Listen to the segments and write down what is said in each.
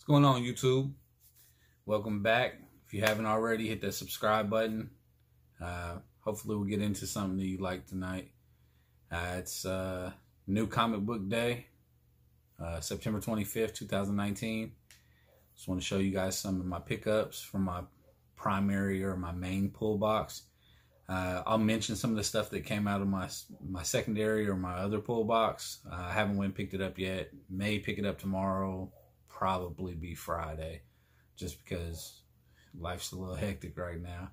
What's going on, YouTube? Welcome back. If you haven't already, hit that subscribe button. Hopefully we'll get into something that you like tonight. It's new comic book day, September 25th, 2019. Just want to show you guys some of my pickups from my primary or my main pull box. I'll mention some of the stuff that came out of my secondary or my other pull box. I haven't went and picked it up yet. May pick it up tomorrow, probably be Friday, just because life's a little hectic right now.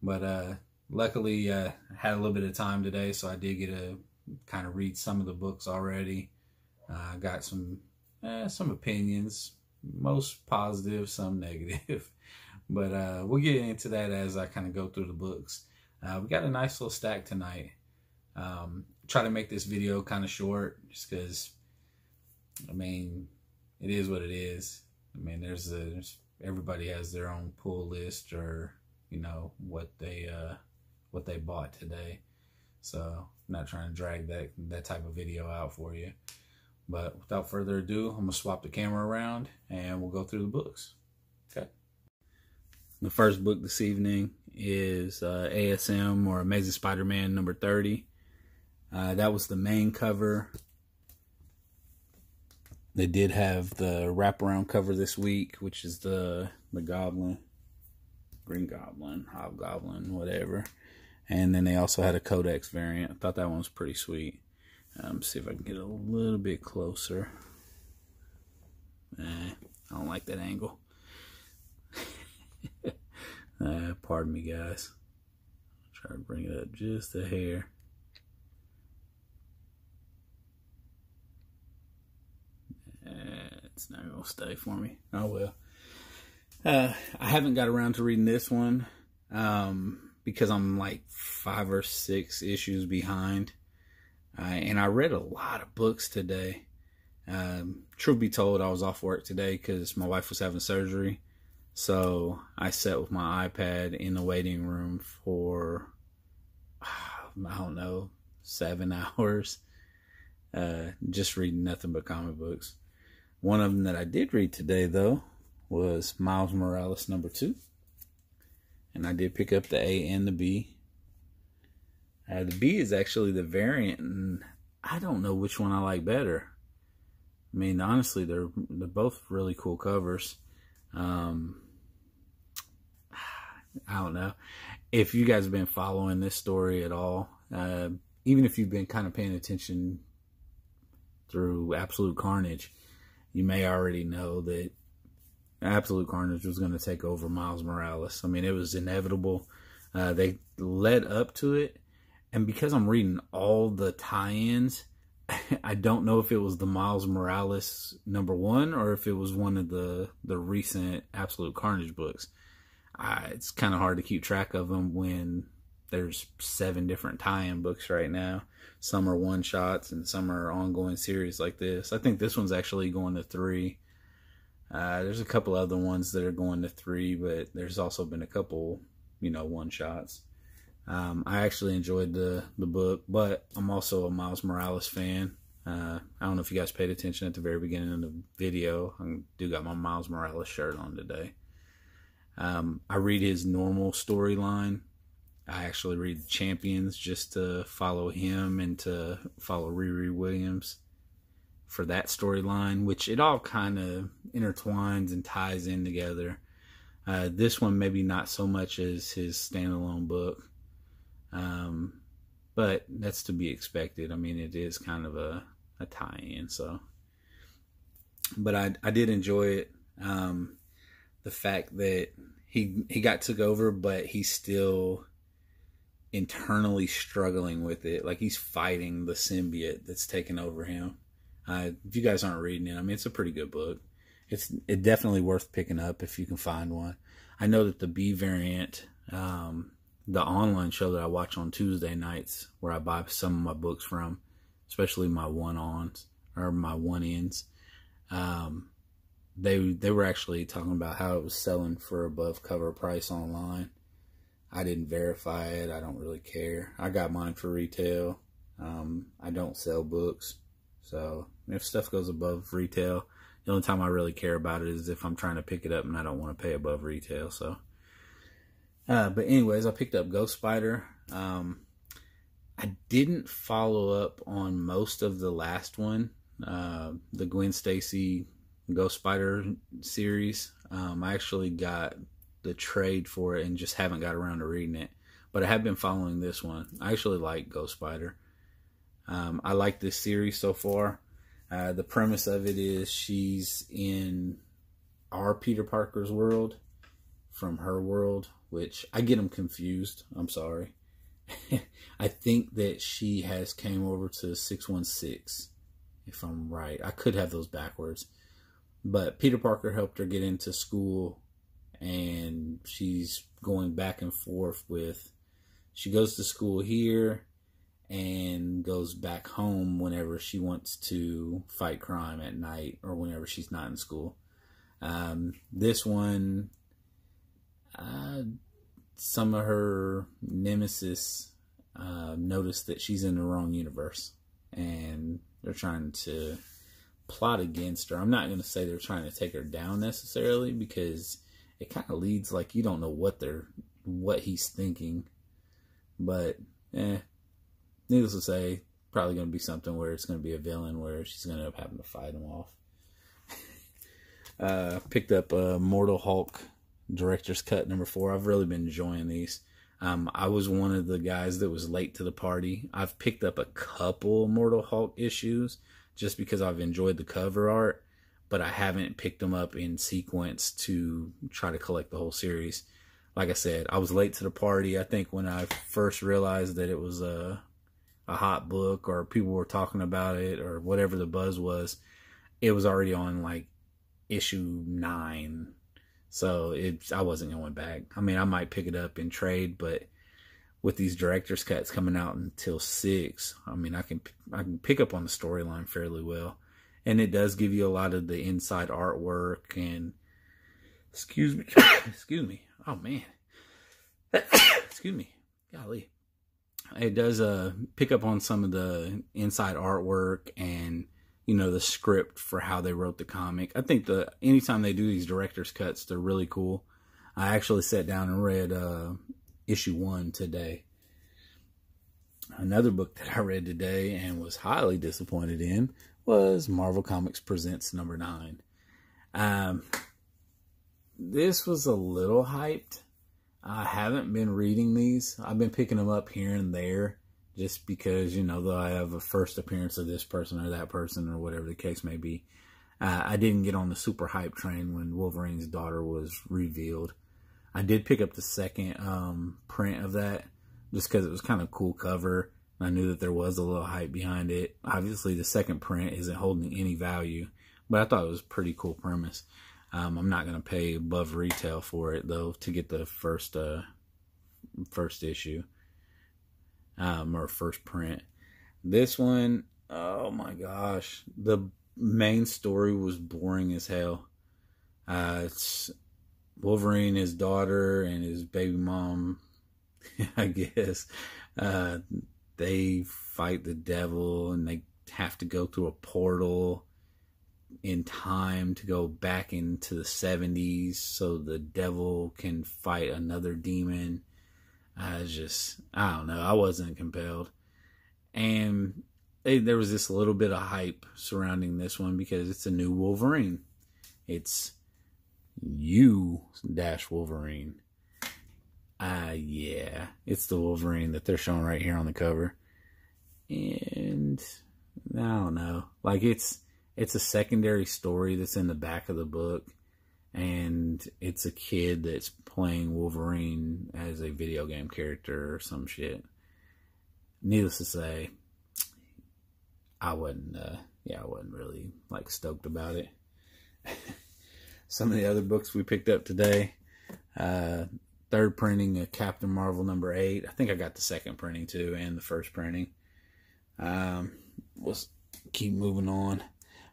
But luckily I had a little bit of time today, so I did get to kind of read some of the books already. I got some opinions, most positive, some negative. But we'll get into that as I kind of go through the books. We got a nice little stack tonight. Try to make this video kind of short, just because, I mean, it is what it is. I mean, there's everybody has their own pull list, or you know what they bought today. So I'm not trying to drag that type of video out for you. But without further ado, I'm gonna swap the camera around and we'll go through the books. Okay. The first book this evening is ASM, or Amazing Spider-Man number 30. That was the main cover. They did have the wraparound cover this week, which is the Goblin, Green Goblin, Hobgoblin, whatever. And then they also had a Codex variant. I thought that one was pretty sweet. See if I can get a little bit closer. I don't like that angle. Pardon me, guys. Try to bring it up just a hair. It's not gonna stay for me. Oh well. I haven't got around to reading this one because I'm like 5 or 6 issues behind, and I read a lot of books today. Truth be told, I was off work today because my wife was having surgery. So I sat with my iPad in the waiting room for, I don't know, 7 hours, just reading nothing but comic books. One of them that I did read today, though, was Miles Morales number 2. And I did pick up the A and the B. The B is actually the variant, and I don't know which one I like better. I mean, honestly, they're both really cool covers. I don't know if you guys have been following this story at all. Even if you've been kind of paying attention through Absolute Carnage, you may already know that Absolute Carnage was going to take over Miles Morales. I mean, it was inevitable. They led up to it, and because I'm reading all the tie-ins, I don't know if it was the Miles Morales number 1 or if it was one of the recent Absolute Carnage books. It's kind of hard to keep track of them when there's 7 different tie-in books right now. Some are one-shots and some are ongoing series like this. I think this one's actually going to 3. There's a couple other ones that are going to 3, but there's also been a couple, you know, one-shots. I actually enjoyed the book, but I'm also a Miles Morales fan. I don't know if you guys paid attention at the very beginning of the video. I do got my Miles Morales shirt on today. I read his normal storyline. I actually read Champions just to follow him and to follow Riri Williams for that storyline, which it all kind of intertwines and ties in together. This one maybe not so much as his standalone book, but that's to be expected. I mean, it is kind of a tie-in, so. But I did enjoy it. The fact that he got took over, but he's still internally struggling with it. Like, he's fighting the symbiote that's taken over him. If you guys aren't reading it, I mean, it's a pretty good book. It's definitely worth picking up if you can find one. I know that the B variant, the online show that I watch on Tuesday nights, where I buy some of my books from, especially my one-ons or my one-ins, they were actually talking about how it was selling for above cover price online. I didn't verify it. I don't really care. I got mine for retail. I don't sell books, so if stuff goes above retail, The only time I really care about it is if I'm trying to pick it up and I don't want to pay above retail. So, but anyways, I picked up Ghost Spider. I didn't follow up on most of the last one, the Gwen Stacy Ghost Spider series. I actually got the trade for it and just haven't got around to reading it. But I have been following this one. I actually like Ghost Spider. I like this series so far. The premise of it is she's in our Peter Parker's world from her world, which I get them confused. I'm sorry. I think that she has came over to 616, if I'm right. I could have those backwards. But Peter Parker helped her get into school, and she's going back and forth with, she goes to school here and goes back home whenever she wants to fight crime at night or whenever she's not in school. This one, some of her nemesis noticed that she's in the wrong universe, and they're trying to plot against her. I'm not going to say they're trying to take her down necessarily, because it kind of leads like you don't know what he's thinking. But needless to say, probably going to be something where it's going to be a villain where she's going to end up having to fight him off. Picked up Mortal Hulk Director's Cut #4. I've really been enjoying these. I was one of the guys that was late to the party. I've picked up a couple Mortal Hulk issues just because I've enjoyed the cover art, but I haven't picked them up in sequence to try to collect the whole series. Like I said, I was late to the party. I think when I first realized that it was a hot book, or people were talking about it, or whatever the buzz was, it was already on like issue 9. So I wasn't going back. I mean, I might pick it up in trade, but with these director's cuts coming out until 6, I mean, I can pick up on the storyline fairly well. And it does give you a lot of the inside artwork and, excuse me. Oh man. Excuse me. Golly. It does pick up on some of the inside artwork and, you know, the script for how they wrote the comic. I think anytime they do these director's cuts, they're really cool. I actually sat down and read issue 1 today. Another book that I read today and was highly disappointed in was Marvel Comics Presents #9. This was a little hyped. I haven't been reading these. I've been picking them up here and there just because, you know, they'll have a first appearance of this person or that person or whatever the case may be. I didn't get on the super hype train when Wolverine's daughter was revealed. I did pick up the second print of that just because it was kind of cool cover. I knew that there was a little hype behind it. Obviously, the second print isn't holding any value, but I thought it was a pretty cool premise. I'm not going to pay above retail for it, though, to get the first issue or first print. This one, oh my gosh, the main story was boring as hell. It's Wolverine, his daughter, and his baby mom, I guess. They fight the devil, and they have to go through a portal in time to go back into the 70s so the devil can fight another demon. I don't know. I wasn't compelled. And there was this little bit of hype surrounding this one because it's a new Wolverine. It's U-Wolverine. Yeah, it's the Wolverine that they're showing right here on the cover. And I don't know. Like, it's a secondary story that's in the back of the book, and it's a kid that's playing Wolverine as a video game character or some shit. Needless to say, I wasn't really like stoked about it. Some of the other books we picked up today, third printing of Captain Marvel #8. I think I got the second printing too, and the first printing. Let's keep moving on.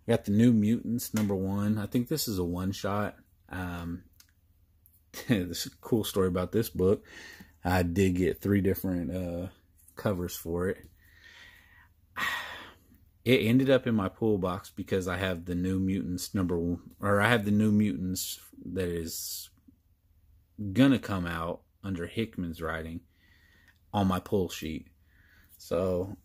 I got the New Mutants #1. I think this is a one-shot. This is a cool story about this book. I did get 3 different covers for it. it ended up in my pool box because I have the New Mutants I have the New Mutants that is gonna come out under Hickman's writing on my pull sheet. So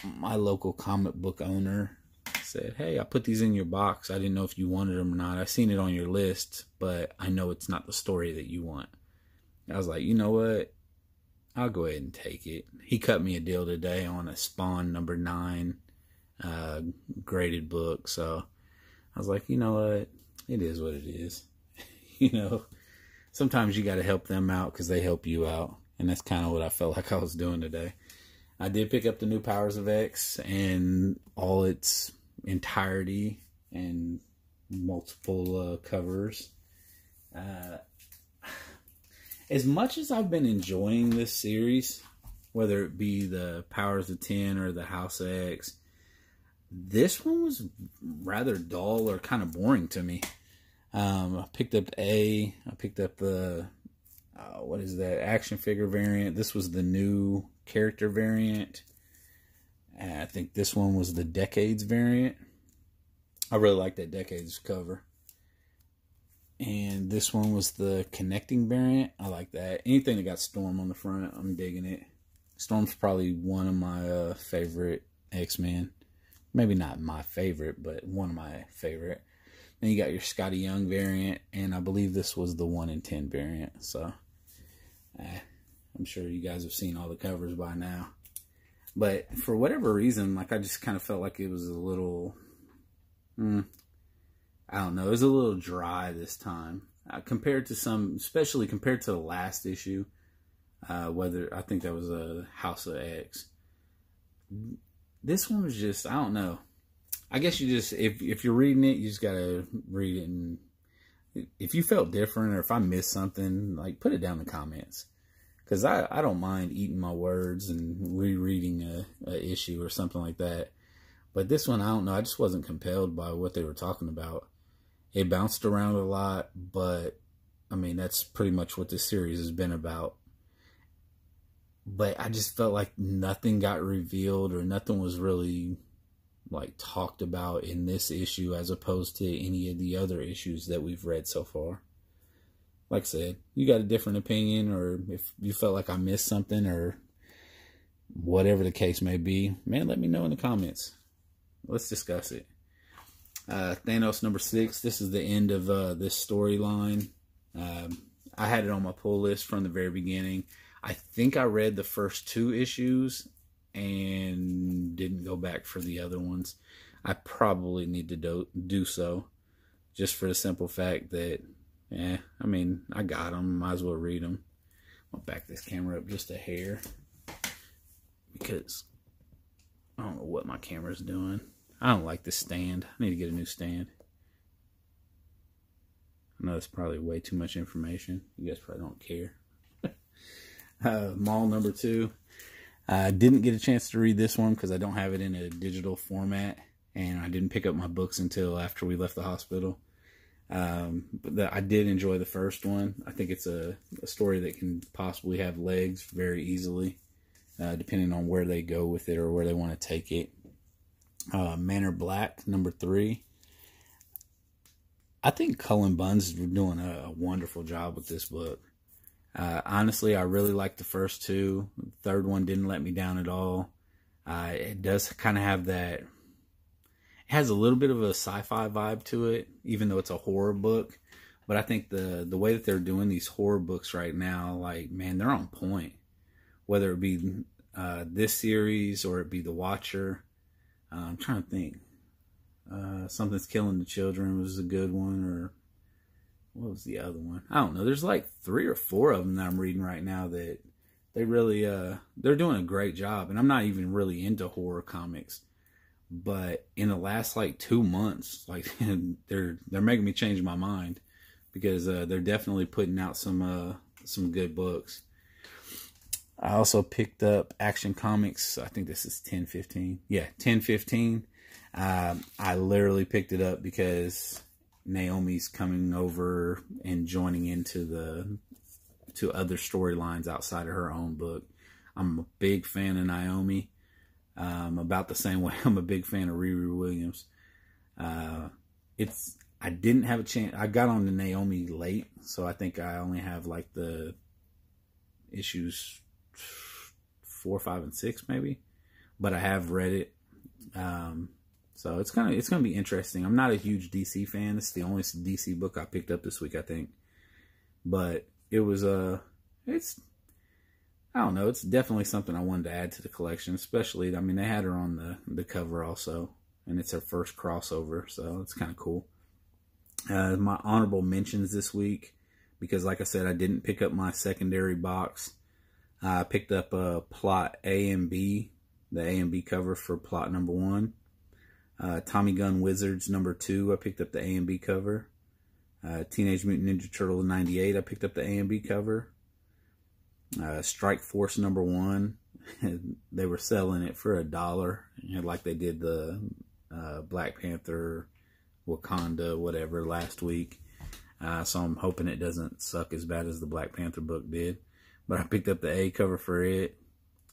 my local comic book owner said, hey, I put these in your box. I didn't know if you wanted them or not. I seen it on your list, but I know it's not the story that you want. I was like, you know what? I'll go ahead and take it. He cut me a deal today on a Spawn #9 graded book. So I was like, you know what? It is what it is. You know, sometimes you got to help them out because they help you out. And that's kind of what I felt like I was doing today. I did pick up the New Powers of X and all its entirety and multiple covers. As much as I've been enjoying this series, whether it be the Powers of 10 or the House of X, this one was rather dull or kind of boring to me. I picked up I picked up the, what is that, action figure variant. This was the new character variant. And I think this one was the Decades variant. I really like that Decades cover. And this one was the connecting variant. I like that. Anything that got Storm on the front, I'm digging it. Storm's probably one of my favorite X-Men. Maybe not my favorite, but one of my favorite. Then you got your Scotty Young variant, and I believe this was the 1 in 10 variant. So, I'm sure you guys have seen all the covers by now. But for whatever reason, like, I just kind of felt like it was a little, I don't know, it was a little dry this time. Compared to especially compared to the last issue, whether, I think that was a House of X. This one was just, I don't know. I guess you just, if you're reading it, you just gotta read it. And if you felt different or if I missed something, like, put it down in the comments. Because I don't mind eating my words and rereading a issue or something like that. But this one, I don't know. I just wasn't compelled by what they were talking about. It bounced around a lot, but, I mean, that's pretty much what this series has been about. But I just felt like nothing got revealed or nothing was really, like, talked about in this issue as opposed to any of the other issues that we've read so far. Like I said, you got a different opinion, or if you felt like I missed something or whatever the case may be, man, let me know in the comments. Let's discuss it. Thanos #6. This is the end of this storyline. I had it on my pull list from the very beginning. I think I read the first 2 issues and didn't go back for the other ones. I probably need to do so, just for the simple fact that, I mean, I got them. Might as well read them. I'll back this camera up just a hair because I don't know what my camera's doing. I don't like this stand. I need to get a new stand. I know it's probably way too much information. You guys probably don't care. Maul #2. I didn't get a chance to read this one because I don't have it in a digital format. And I didn't pick up my books until after we left the hospital. But I did enjoy the first one. I think it's a story that can possibly have legs very easily, depending on where they go with it or where they want to take it. Manor Black #3. I think Cullen Bunn's doing a wonderful job with this book. Honestly, I really liked the first 2. The third one didn't let me down at all. It does kind of have that. It has a little bit of a sci-fi vibe to it, even though it's a horror book. But I think the way that they're doing these horror books right now, like, man, they're on point. Whether it be this series or it be The Watcher. I'm trying to think. Something's Killing the Children was a good one, or what was the other one? I don't know. There's like 3 or 4 of them that I'm reading right now that they really, they're doing a great job. And I'm not even really into horror comics. But in the last like 2 months, like they're making me change my mind because they're definitely putting out some good books. I also picked up Action Comics. I think this is 10/15. Yeah, 10/15. I literally picked it up because Naomi's coming over and joining into other storylines outside of her own book. I'm a big fan of Naomi. about the same way I'm a big fan of Riri Williams. I didn't have a chance. I got on to Naomi late, so I think I only have like the issues 4, 5, and 6 maybe. But I have read it. So it's gonna be interesting. I'm not a huge DC fan. This is the only DC book I picked up this week, I think. But it was I don't know, it's definitely something I wanted to add to the collection, especially, I mean, they had her on the cover also, and it's her first crossover, so it's kind of cool. My honorable mentions this week, because like I said, I didn't pick up my secondary box. I picked up Plot A and B, the A and B cover for Plot number 1. Tommy Gun Wizards number 2, I picked up the A and B cover. Teenage Mutant Ninja Turtle 98, I picked up the A and B cover. Strike Force number 1, they were selling it for $1, like they did the Black Panther, Wakanda, whatever, last week. So I'm hoping it doesn't suck as bad as the Black Panther book did. But I picked up the A cover for it.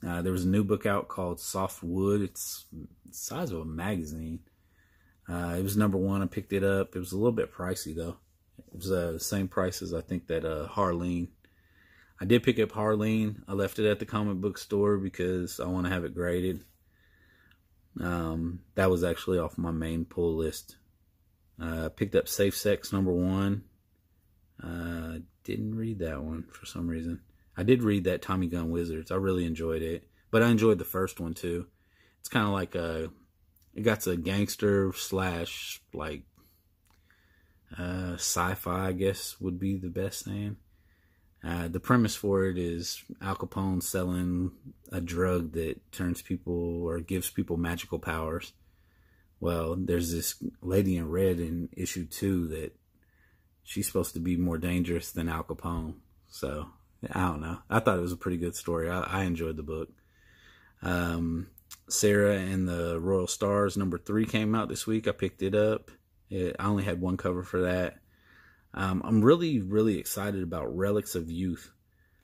There was a new book out called Soft Wood. It's the size of a magazine. It was number 1. I picked it up. It was a little bit pricey, though. It was the same price as I think that Harleen. I did pick up Harleen. I left it at the comic book store because I want to have it graded. That was actually off my main pull list. Picked up Safe Sex number 1. Didn't read that one for some reason. I did read that Tommy Gun Wizards. I really enjoyed it. But I enjoyed the first one too. It's kind of like it got a gangster slash like sci-fi, I guess would be the best name. The premise for it is Al Capone selling a drug that turns people or gives people magical powers. Well, there's this lady in red in issue 2 that she's supposed to be more dangerous than Al Capone. So, I don't know. I thought it was a pretty good story. I enjoyed the book. Sarah and the Royal Stars number 3 came out this week. I picked it up. I only had 1 cover for that. I'm really, really excited about Relics of Youth.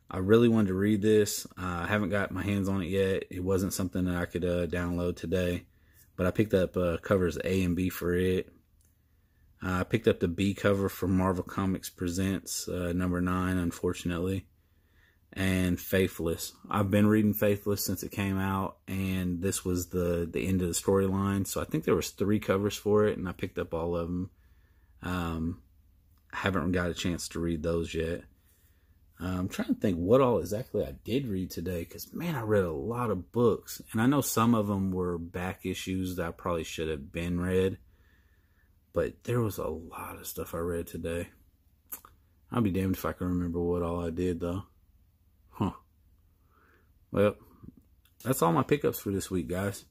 I really wanted to read this. I haven't got my hands on it yet. It wasn't something that I could download today. But I picked up covers A and B for it. I picked up the B cover for Marvel Comics Presents number 9, unfortunately. And Faithless. I've been reading Faithless since it came out, and this was the end of the storyline. So I think there was 3 covers for it, and I picked up all of them. I haven't got a chance to read those yet. I'm trying to think what all exactly I did read today, because, man, I read a lot of books. And I know some of them were back issues that I probably should have been read. But there was a lot of stuff I read today. I'll be damned if I can remember what all I did, though. Huh. Well, that's all my pickups for this week, guys.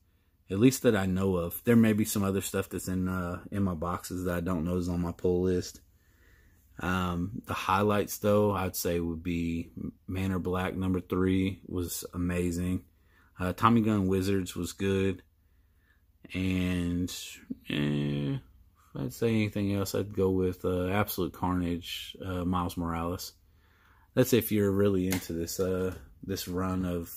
At least that I know of. There may be some other stuff that's in my boxes that I don't know is on my pull list. The highlights, though, I'd say would be Man or Black number 3 was amazing. Tommy Gun Wizards was good. And if I'd say anything else, I'd go with Absolute Carnage, Miles Morales. That's if you're really into this run of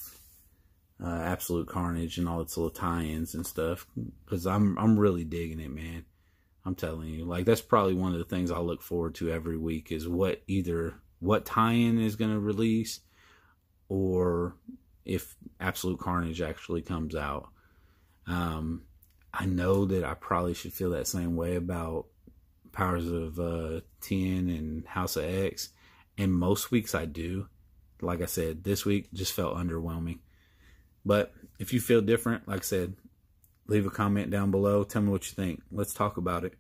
Absolute Carnage and all its little tie-ins and stuff. Because I'm really digging it, man. I'm telling you, like, that's probably one of the things I look forward to every week is what tie-in is going to release, or if Absolute Carnage actually comes out. I know that I probably should feel that same way about Powers of 10 and House of X, and most weeks I do. Like I said, this week just felt underwhelming. But if you feel different, like I said, leave a comment down below. Tell me what you think. Let's talk about it.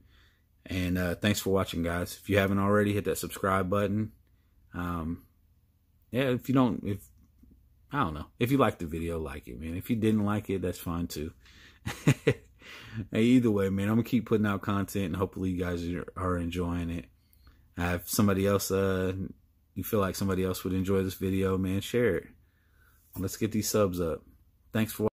And thanks for watching, guys. If you haven't already, hit that subscribe button. Yeah, if you don't, I don't know. If you liked the video, like it, man. If you didn't like it, that's fine too. Hey, either way, man, I'm going to keep putting out content, and hopefully you guys are enjoying it. If somebody else, you feel like somebody else would enjoy this video, man, share it. Let's get these subs up. Thanks for watching.